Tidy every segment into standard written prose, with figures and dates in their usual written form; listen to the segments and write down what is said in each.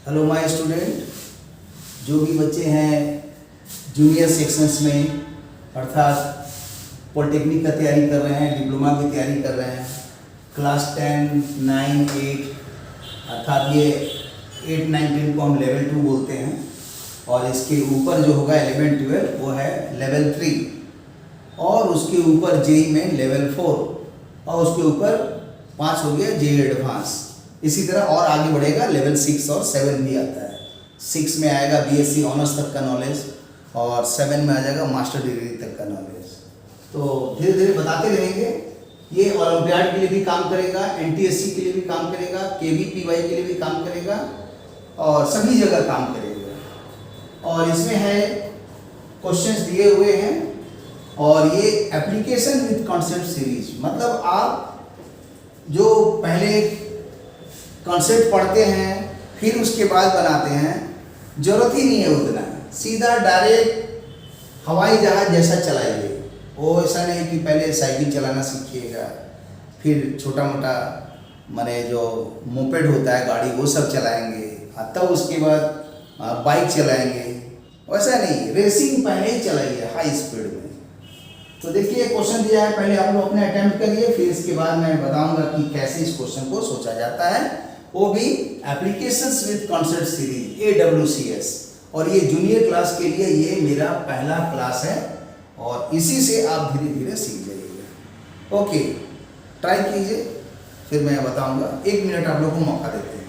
Hello my student, जो भी बच्चे हैं जूनियर सेक्शंस में अर्थात पॉलिटेक्निक का तैयारी कर रहे हैं, डिप्लोमा की तैयारी कर रहे हैं, क्लास 10, 9, 8 अर्थात ये 8, 9, 10 को हम लेवल 2 बोलते हैं और इसके ऊपर जो होगा 11, 12 वो है लेवल 3 और उसके ऊपर जेई में लेवल 4 और उसके ऊपर 5 हो गया जेई एडवांस। इसी तरह और आगे बढ़ेगा लेवल 6 और 7 भी आता है। 6 में आएगा बीएससी ऑनर्स तक का नॉलेज और 7 में आ जाएगा मास्टर डिग्री तक का नॉलेज। तो धीरे धीरे बताते रहेंगे। ये ओलंपियाड के लिए भी काम करेगा, एनटीएससी के लिए भी काम करेगा, केवीपीवाई के लिए भी काम करेगा और सभी जगह काम करेगा। और इसमें है क्वेश्चंस दिए हुए हैं और ये एप्लीकेशन विद कॉन्सेप्ट सीरीज, मतलब आप जो पहले कॉन्सेप्ट पढ़ते हैं फिर उसके बाद बनाते हैं, जरूरत ही नहीं है उतना, सीधा डायरेक्ट हवाई जहाज जैसा चलाइए। वो ऐसा नहीं कि पहले साइकिल चलाना सीखिएगा फिर छोटा मोटा माने जो मोपेड होता है गाड़ी वो सब चलाएंगे, तब उसके बाद बाइक चलाएंगे। वैसा नहीं, रेसिंग पहले ही चलाइए हाई स्पीड में। तो देखिए क्वेश्चन दिया है, पहले आप लोग अपने अटेम्प्ट करिए, फिर इसके बाद मैं बताऊंगा कि कैसे इस क्वेश्चन को सोचा जाता है, वो भी applications with concept series AWCS। और ये जूनियर क्लास के लिए ये मेरा पहला क्लास है और इसी से आप धीरे धीरे सीख जाइएगा। ओके, ट्राई कीजिए, फिर मैं बताऊंगा। 1 मिनट आप लोग को मौका देते हैं।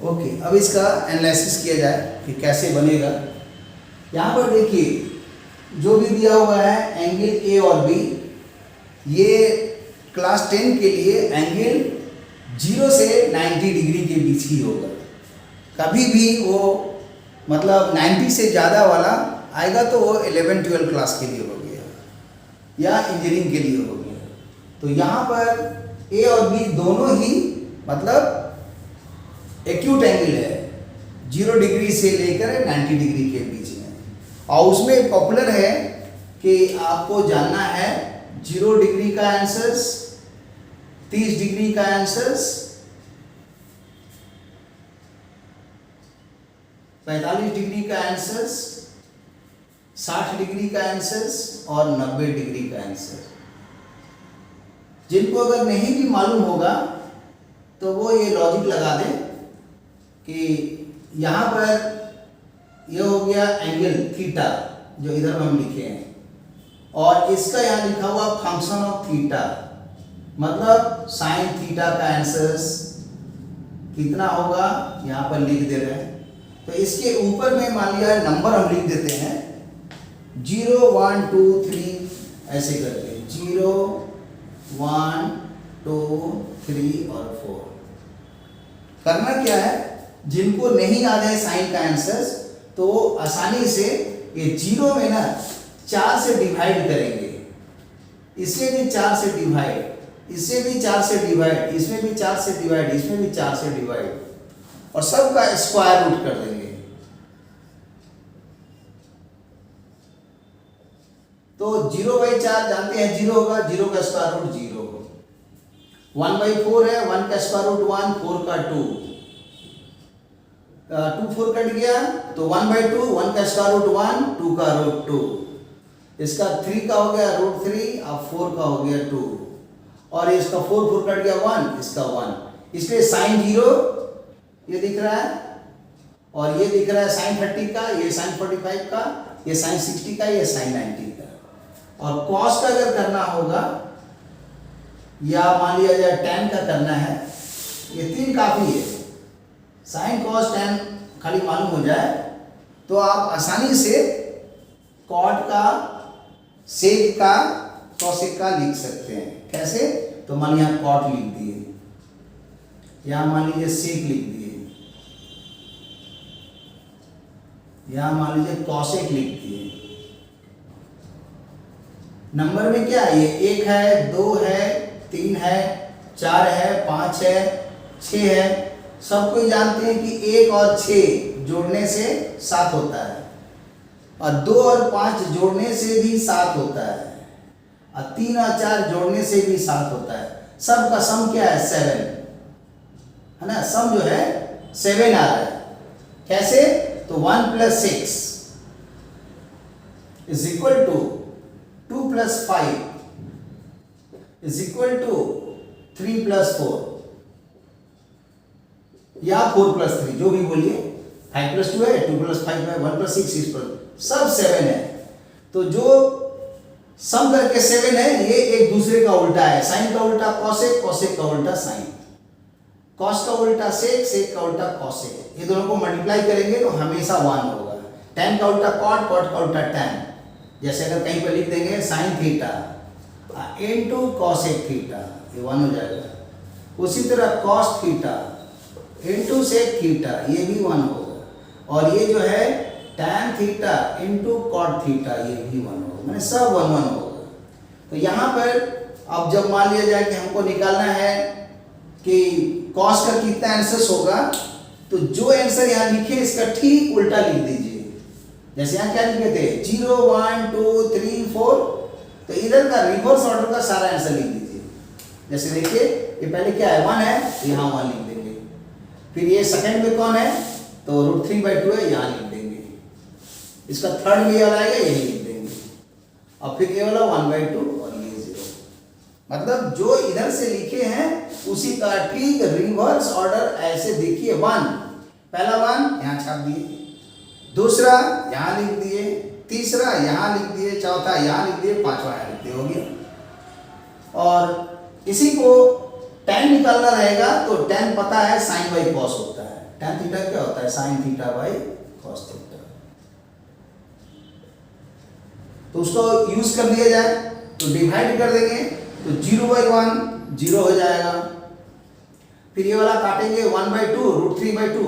ओके, अब इसका एनालिसिस किया जाए कि कैसे बनेगा। यहाँ पर देखिए जो भी दिया हुआ है एंगल ए और बी, ये क्लास 10 के लिए एंगल 0 से 90 डिग्री के बीच ही होगा। कभी भी वो मतलब 90 से ज़्यादा वाला आएगा तो वो 11, 12 क्लास के लिए हो गया या इंजीनियरिंग के लिए हो गया। तो यहाँ पर ए और बी दोनों ही मतलब एक्यूट एंगल है, 0 डिग्री से लेकर 90 डिग्री के बीच में। और उसमें पॉपुलर है कि आपको जानना है 0 डिग्री का आंसर्स, 30 डिग्री का आंसर्स, 45 डिग्री का आंसर्स, 60 डिग्री का आंसर्स और 90 डिग्री का आंसर। जिनको अगर नहीं भी मालूम होगा तो वो ये लॉजिक लगा दें कि यहाँ पर ये हो गया एंगल थीटा जो इधर हम लिखे हैं और इसका यहाँ लिखा हुआ फंक्शन ऑफ थीटा, मतलब साइन थीटा का आंसर्स कितना होगा यहाँ पर लिख दे रहे हैं। तो इसके ऊपर में मान लिया नंबर हम लिख देते हैं 0, 1, 2, 3 ऐसे करके 0, 1, 2, 3 और 4। करना क्या है, जिनको नहीं याद है साइन का आंसर्स तो आसानी से ये 0 में ना 4 से डिवाइड करेंगे, इसे भी 4 से डिवाइड, इससे भी 4 से डिवाइड, इसमें भी 4 से डिवाइड, इसमें भी 4 से डिवाइड और सबका स्क्वायर रूट कर देंगे। तो 0/4 जानते हैं 0 होगा, 0 का स्क्वायर रूट 0। 1/4 है, 1 का स्क्वायर रूट 1, 4 का 2, 2 4 कट गया तो 1/2, 1 का स्क्वायर रूट 1, 2 का रूट 2, इसका 3 का हो गया रूट 3 और 4 का हो गया 2 और इसका 4 4 कट गया 1, इसका 1। इसलिए साइन 0 ये दिख रहा है और ये दिख रहा है साइन 30 का, ये साइन 45 का, ये साइन 60 का, ये साइन 90 का। और कॉस का अगर करना होगा या मान लिया जाए tan का करना है, ये 3 काफी है। साइन कॉस tan खाली मालूम हो जाए तो आप आसानी से कॉट का, सेक का कॉसेक का लिख सकते हैं। कैसे? तो मान यहाँ कॉट लिख दिए, यहाँ मान लीजिए सेक लिख दिए, यहाँ मान लीजिए कॉसेक लिख दिए। नंबर में क्या है? ये 1 है, 2 है, 3 है, 4 है, 5 है, 6 है। सब कोई जानते हैं कि 1 और 6 जोड़ने से 7 होता है, और 2 और 5 जोड़ने से भी 7 होता है, और 3 और 4 जोड़ने से भी 7 होता है। सब का सम क्या है? 7 है ना। सम जो है 7 आ रहा है। कैसे? तो 1 + 6 is equal to 2 + 5 is equal to 3 + 4 या 4 + 3, जो भी बोलिए। 5 + 2 है, 2 + 5 है, 1 + 6 6 + सब 7 है। तो जो सम करके 7 है, ये एक दूसरे का उल्टा है। साइन का उल्टा कॉसेक, कॉसेक का उल्टा साइन, कॉस का उल्टा सेक, सेक का उल्टा कॉसेक। ये दोनों को मल्टीप्लाई करेंगे तो हमेशा 1 होगा। tan का उल्टा कॉट, कॉट का उल्टा tan। जैसे अगर कहीं पर लिख देंगे sine theta into cosec theta, ये 1 हो जाएगा। उसी तरह cos theta into sec theta, ये भी 1 होगा। और ये जो है tan theta into cot theta, ये भी 1 होगा। मैंने सब 1 1 होगा। तो यहाँ पर अब जब मान लिया जाए कि हमको निकालना है कि कॉस का कितना आंसर होगा, तो जो आंसर यहाँ लिखे इसका ठीक उल्टा लिख दीजिए। जैसे यहाँ क्या लिखे थे? 0 1 2 3 4, तो इधर का रिवर्स ऑर्डर का सारा आंसर लिख दीजिए। जैसे देखिए, ये पहले क्या है? 1 है, तो यहाँ 1 लिख देंगे। फिर ये सेकंड में कौन है? तो √3/2 है, यहाँ लिख देंगे। इसका थर्ड में वाला आएगा, यही लिख देंगे। और फिर ये वाला 1/2 और ये 0। मतलब जो इधर से लिखे हैं उसी का ठीक रिवर्स ऑर्डर ऐसे देखिए। 1 पहला 1 यहाँ छाप दिए, दूसरा यहाँ लिख दिए, तीसरा यहाँ लिख दिए, चौथा यहाँ लिख दिए, पांचवा यहाँ लिख दिए, हो गया। और इसी को tan निकालना रहेगा तो tan पता है sin बाई cos होता है। tan थीटा क्या होता है? sin theta by cos theta. तो उसको यूज कर दिया जाए तो डिवाइड कर देंगे तो 0/1 0 हो जाएगा। फिर ये वाला काटेंगे 1/2 √3/2,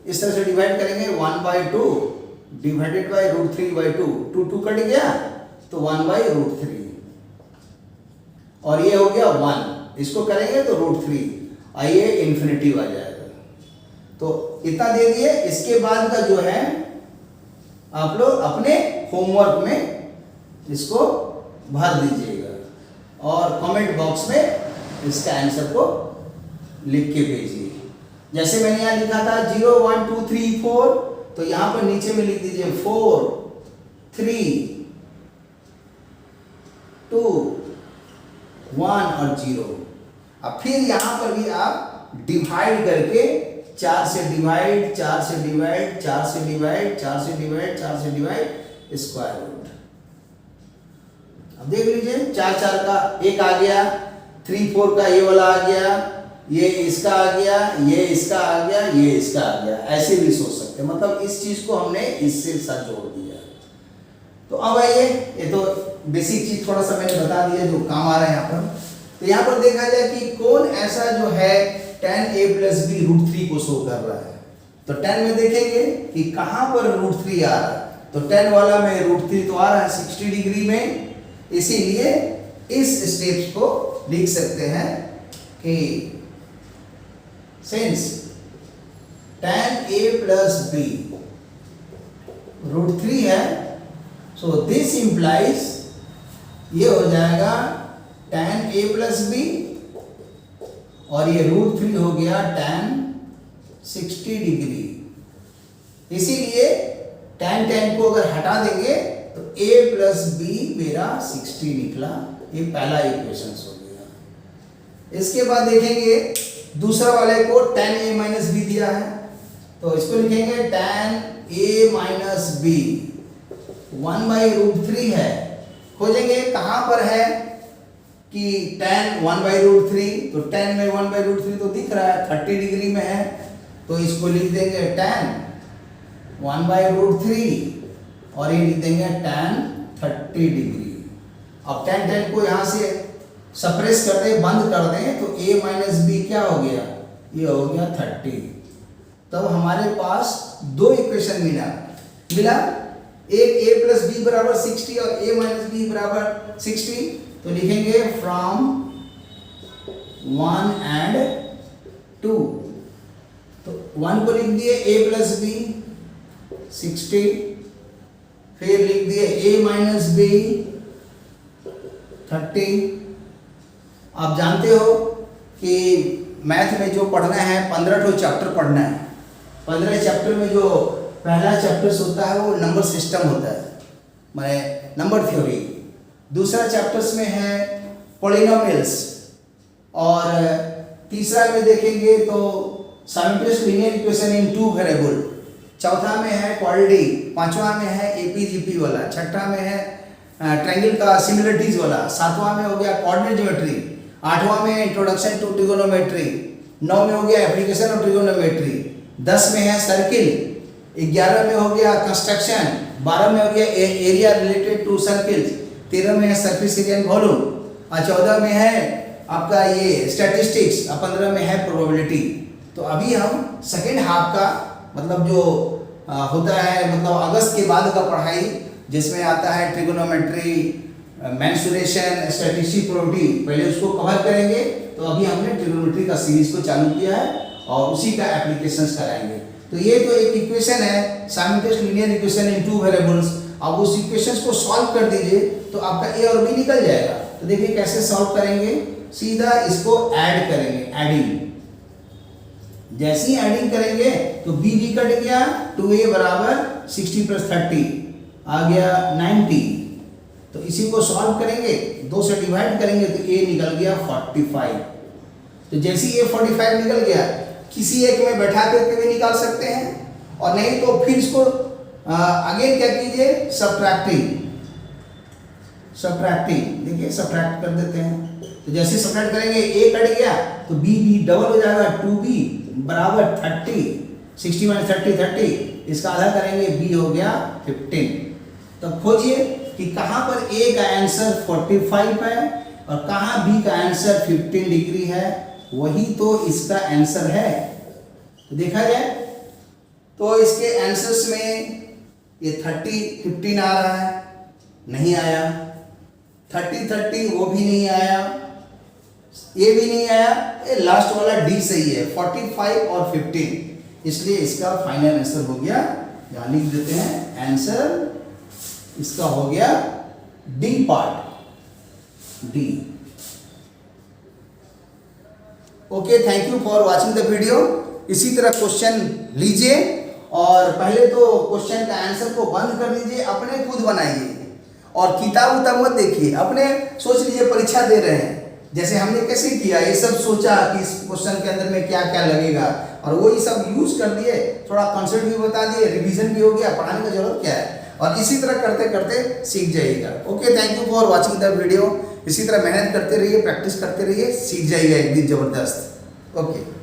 इस तरह से डिवाइड करेंगे 1/2 डिवाइडेड बाय √3/2, 2 2 कट गया तो 1/√3, और ये हो गया 1। इसको करेंगे तो √3, और ये इन्फिनिटिव आ जाएगा। तो इतना दे दिए। इसके बाद का जो है आप लोग अपने होमवर्क में इसको भर दीजिएगा और कमेंट बॉक्स में इसका आंसर को लिख के भेजिए। जैसे मैंने यहाँ लिखा था 0 1 2 3 4, तो यहाँ पर नीचे में लिख दीजिए 4 3 2 1 और 0। अब फिर यहाँ पर भी आप डिवाइड करके 4 से डिवाइड, 4 से डिवाइड, 4 से डिवाइड, 4 से डिवाइड, 4 से डिवाइड, स्क्वायर रूट। अब देख लीजिए 4 4 का 1 आ गया, 3 4 का ये वाला आ गया, ये इसका आ गया, ये इसका आ गया, ये इसका आ गया। ऐसे भी सोच सकते हैं। मतलब इस चीज को हमने इससे साथ जोड़ दिया। तो अब आइए, ये तो बेसिक चीज थोड़ा सा मैंने बता दिया जो काम आ रहा है यहाँ पर। तो यहाँ पर देखा जाए कि कौन ऐसा जो है tan a + b √3 को शो कर रहा है। तो tan में देखेंगे कि कहाँ पर √3 आ रहा है। तो tan वाला में √3 तो आ रहा है 60 डिग्री में। इसीलिए इस स्टेप्स को लिख सकते हैं कि since tan a + b √3 है, so this implies ये हो जाएगा tan a + b, और ये √3 हो गया tan 60 डिग्री। इसीलिए tan को अगर हटा देंगे तो a + b मेरा 60 निकला। ये पहला इक्वेशन हो गया। इसके बाद देखेंगे दूसरा वाले को tan a - b दिया है, तो इसको लिखेंगे tan a - b 1/√3 है। खोजेंगे कहाँ पर है कि tan 1/√3, तो tan में 1/√3 तो दिख रहा है, 30 डिग्री में है, तो इसको लिख देंगे tan 1/√3 और ये लिख देंगे tan 30 डिग्री। अब tan को यहाँ से सप्रेस कर दें, बंद कर दें, तो a माइनस बी क्या हो गया, ये हो गया 30। तब हमारे पास दो इक्वेशन मिला, एक a प्लस बी बराबर 60 और a माइनस बी बराबर 60। तो लिखेंगे फ्रॉम 1 and 2, तो 1 को लिख दिए a प्लस बी 60, फिर लिख दिए a माइनस बी 30। आप जानते हो कि मैथ में जो पढ़ना है 15 ठो चैप्टर पढ़ना है। 15 चैप्टर में जो पहला चैप्टर होता है वो नंबर सिस्टम होता है, माने नंबर थ्योरी। दूसरा चैप्टर्स में है पॉलिनोमियल्स, और तीसरा में देखेंगे तो simultaneous linear equation in two variable. चौथा में है क्वाड्रेटिक, पांचवा में है एपीजीपी वाला, छठा में है ट्रायंगल का सिमिलरिटीज वाला, सातवां में हो गया कोऑर्डिनेट ज्योमेट्री, आठवां में इंट्रोडक्शन टू ट्रिगोनोमेट्री, 9 में हो गया एप्लीकेशन ऑफ ट्रिगोनोमेट्री, 10 में है सर्किल, 11 में हो गया कंस्ट्रक्शन, 12 में हो गया एरिया रिलेटेड टू सर्किल्स, 13 में है सरफेस एरिया एंड वॉल्यूम, और 14 में है आपका ये स्टैटिस्टिक्स, और 15 में है प्रोबेबिलिटी। तो अभी हम सेकेंड हाफ का मतलब जो होता है मतलब अगस्त के बाद का पढ़ाई, जिसमें आता है ट्रिगोनोमेट्री, मेंसुरेशन, स्टैटिस्टिक्स, प्रोबेबिलिटी, पहले उसको कवर करेंगे। तो अभी हमने ट्रिगोनोमेट्री का सीरीज को चालू किया है और उसी का एप्लीकेशंस कराएंगे। तो ये तो एक इक्वेशन है simultaneous linear equation in two variables. अब उस इक्वेशंस को सॉल्व कर दीजिए तो आपका ए और बी निकल जाएगा। तो देखिए कैसे सॉल्व करेंगे, सीधा इसको ऐड करेंगे, एडिंग। जैसे ही एडिंग करेंगे तो बी भी कट गया, 2a बराबर 60 प्लस 30 आ गया 90। तो इसी को सॉल्व करेंगे, 2 से डिवाइड करेंगे तो a निकल गया 45। तो जैसे ही a 45 निकल गया, किसी एक में बैठा करके भी निकाल सकते हैं, और नहीं तो फिर इसको अगेन क्या कीजिए, सब्ट्रैक्टिंग। देखिए सब्ट्रैक्ट कर देते हैं, तो जैसे सब्ट्रैक्ट करेंगे a कट गया तो b भी डबल हो जाएगा, 2b बराबर 30, 60 माइनस 30 30, इसका आधा करेंगे b हो गया 15। तो खोजिए कि कहाँ पर a का आंसर 45 है और कहाँ b का आंसर 15 डिग्री है, वही तो इसका आंसर है। तो देखा जाए तो इसके आंसर्स में ये 30 15 आ रहा है, नहीं आया, 30 30 वो भी नहीं आया, ये भी नहीं आया, ये लास्ट वाला डी सही है, 45 और 15। इसलिए इसका फाइनल आंसर हो गया, यहाँ लिख देते हैं आंसर इसका हो गया D part, D. Okay, thank you for watching the video. इसी तरह क्वेश्चन लीजिए और पहले तो क्वेश्चन का आंसर को बंद कर लीजिए, अपने खुद बनाइए और किताब उताब मत देखिए, अपने सोच लीजिए परीक्षा दे रहे हैं। जैसे हमने कैसे किया, ये सब सोचा कि इस क्वेश्चन के अंदर में क्या क्या लगेगा और वही सब यूज कर दिए, थोड़ा कॉन्सेप्ट भी बता दिए, रिवीजन भी हो गया, पढ़ाने का जरूरत क्या है, और इसी तरह करते करते सीख जाइएगा। Okay, thank you for watching the video. इसी तरह मेहनत करते रहिए, प्रैक्टिस करते रहिए, सीख जाइएगा एक दिन जबरदस्त। ओके।